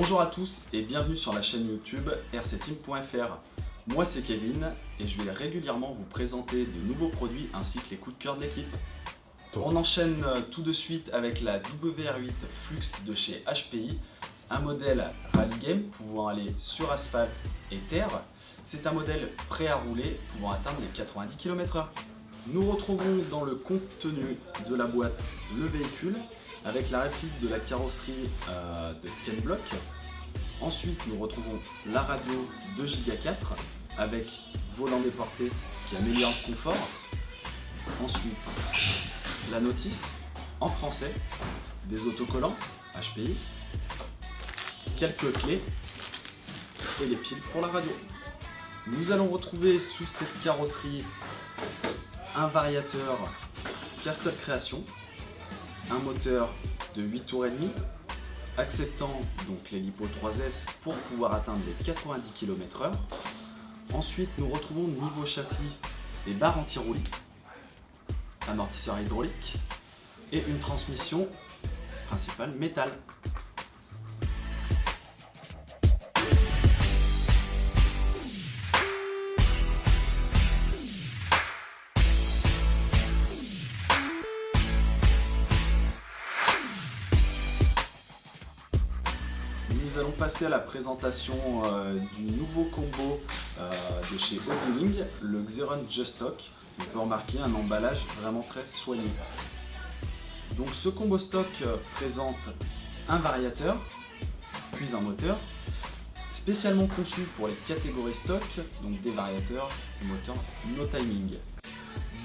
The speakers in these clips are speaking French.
Bonjour à tous et bienvenue sur la chaîne YouTube rcteam.fr. Moi c'est Kevin et je vais régulièrement vous présenter de nouveaux produits ainsi que les coups de cœur de l'équipe. On enchaîne tout de suite avec la WR8 Flux de chez HPI, un modèle rally game pouvant aller sur asphalte et terre. C'est un modèle prêt à rouler pouvant atteindre les 90 km/h. Nous retrouvons dans le contenu de la boîte le véhicule avec la réplique de la carrosserie de Ken Block. Ensuite, nous retrouvons la radio 2 Go 4 avec volant déporté, ce qui améliore le confort. Ensuite, la notice en français, des autocollants HPI, quelques clés et les piles pour la radio. Nous allons retrouver sous cette carrosserie un variateur Castle Création, un moteur de 8 tours et demi, acceptant donc l'hélipo 3S pour pouvoir atteindre les 90 km/h. Ensuite, nous retrouvons niveau châssis des barres anti-roulis, amortisseur hydraulique et une transmission principale métal. Nous allons passer à la présentation du nouveau combo de chez O'Wing, le Xeron Just Stock. On peut remarquer un emballage vraiment très soigné. Donc ce combo stock présente un variateur, puis un moteur, spécialement conçu pour les catégories stock, donc des variateurs et moteurs no timing.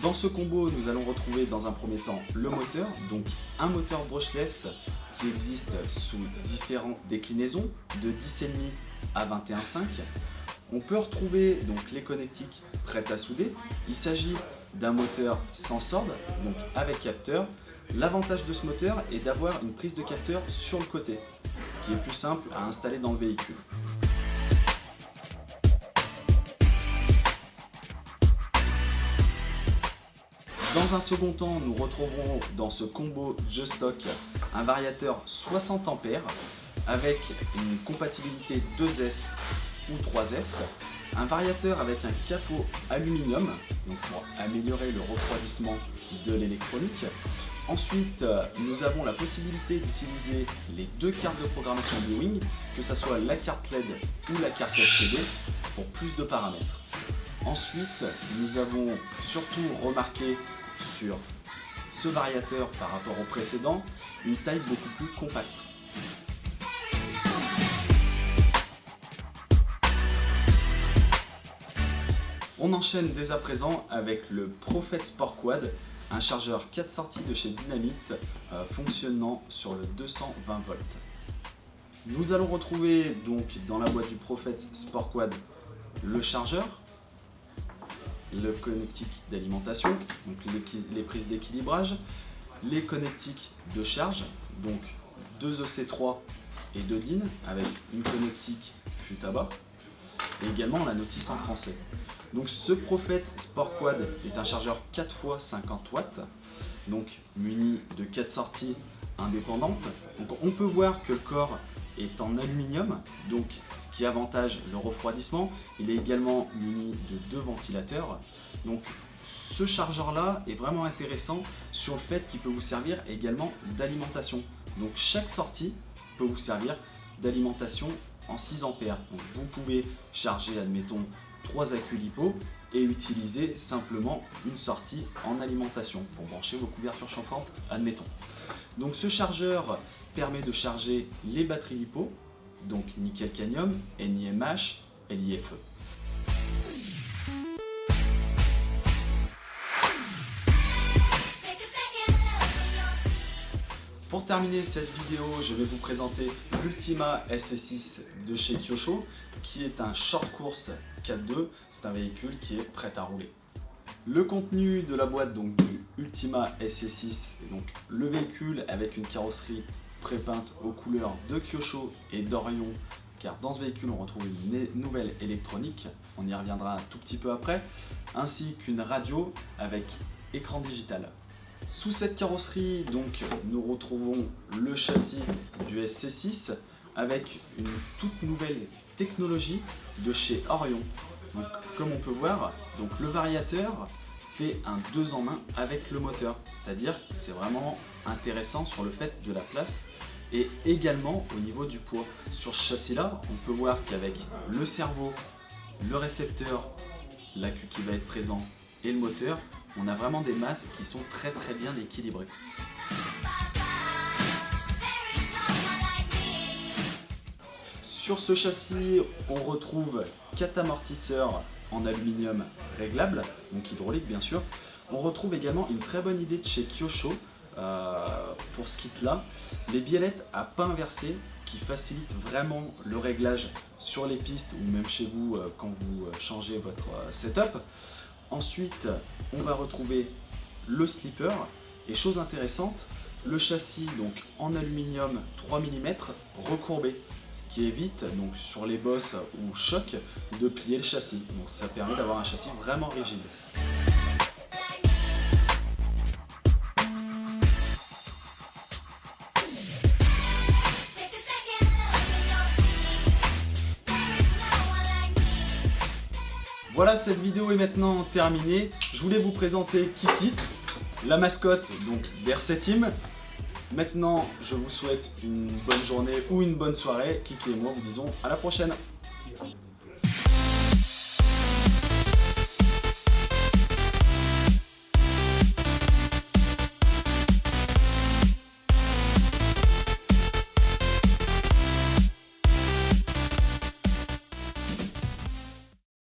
Dans ce combo, nous allons retrouver dans un premier temps le moteur, donc un moteur brushless qui existe sous différentes déclinaisons de 10,5 à 21,5. On peut retrouver donc les connectiques prêtes à souder. Il s'agit d'un moteur sans sorde, donc avec capteur. L'avantage de ce moteur est d'avoir une prise de capteur sur le côté, ce qui est plus simple à installer dans le véhicule. Dans un second temps, nous retrouverons dans ce combo Just Stock un variateur 60 A avec une compatibilité 2S ou 3S, un variateur avec un capot aluminium donc pour améliorer le refroidissement de l'électronique. Ensuite, nous avons la possibilité d'utiliser les deux cartes de programmation de Wing, que ce soit la carte LED ou la carte SPD pour plus de paramètres. Ensuite, nous avons surtout remarqué sur ce variateur par rapport au précédent une taille beaucoup plus compacte. On enchaîne dès à présent avec le Prophet Sport Quad, un chargeur 4 sorties de chez Dynamite fonctionnant sur le 220 volts. Nous allons retrouver donc dans la boîte du Prophet Sport Quad le chargeur, le connectique d'alimentation, donc les prises d'équilibrage, les connectiques de charge, donc 2 EC3 et 2 DIN avec une connectique fût à bas, et également la notice en français. Donc ce Prophet Sport Quad est un chargeur 4x50 watts, donc muni de 4 sorties indépendantes. Donc on peut voir que le corps est en aluminium, donc ce qui avantage le refroidissement. Il est également muni de 2 ventilateurs. Donc ce chargeur là est vraiment intéressant sur le fait qu'il peut vous servir également d'alimentation. Donc chaque sortie peut vous servir d'alimentation en 6 ampères. Donc vous pouvez charger, admettons, 3 accus LiPo et utiliser simplement une sortie en alimentation pour brancher vos couvertures chauffantes, admettons. Donc ce chargeur permet de charger les batteries LiPo, donc nickel cadmium, NiMH et LiFe. Pour terminer cette vidéo, je vais vous présenter l'Ultima SC6 de chez Kyosho, qui est un short course 4.2. C'est un véhicule qui est prêt à rouler. Le contenu de la boîte donc du Ultima SC6, est donc le véhicule avec une carrosserie prépeinte aux couleurs de Kyosho et d'Orion, car dans ce véhicule on retrouve une nouvelle électronique, on y reviendra un tout petit peu après, ainsi qu'une radio avec écran digital. Sous cette carrosserie, donc, nous retrouvons le châssis du SC6 avec une toute nouvelle technologie de chez Orion. Donc, comme on peut voir, donc le variateur fait un 2 en 1 avec le moteur, c'est-à-dire que c'est vraiment intéressant sur le fait de la place et également au niveau du poids. Sur ce châssis-là, on peut voir qu'avec le cerveau, le récepteur, la queue qui va être présent et le moteur, on a vraiment des masses qui sont très bien équilibrées. Sur ce châssis, on retrouve 4 amortisseurs en aluminium réglables, donc hydraulique bien sûr. On retrouve également une très bonne idée de chez Kyosho pour ce kit-là, les biellettes à pas inversé qui facilitent vraiment le réglage sur les pistes ou même chez vous quand vous changez votre setup. Ensuite, on va retrouver le slipper et chose intéressante, le châssis donc en aluminium 3 mm recourbé, ce qui évite donc sur les bosses ou chocs de plier le châssis. Donc ça permet d'avoir un châssis vraiment rigide. Voilà, cette vidéo est maintenant terminée. Je voulais vous présenter Kiki, la mascotte donc d'RC Team. Maintenant, je vous souhaite une bonne journée ou une bonne soirée. Kiki et moi vous disons à la prochaine.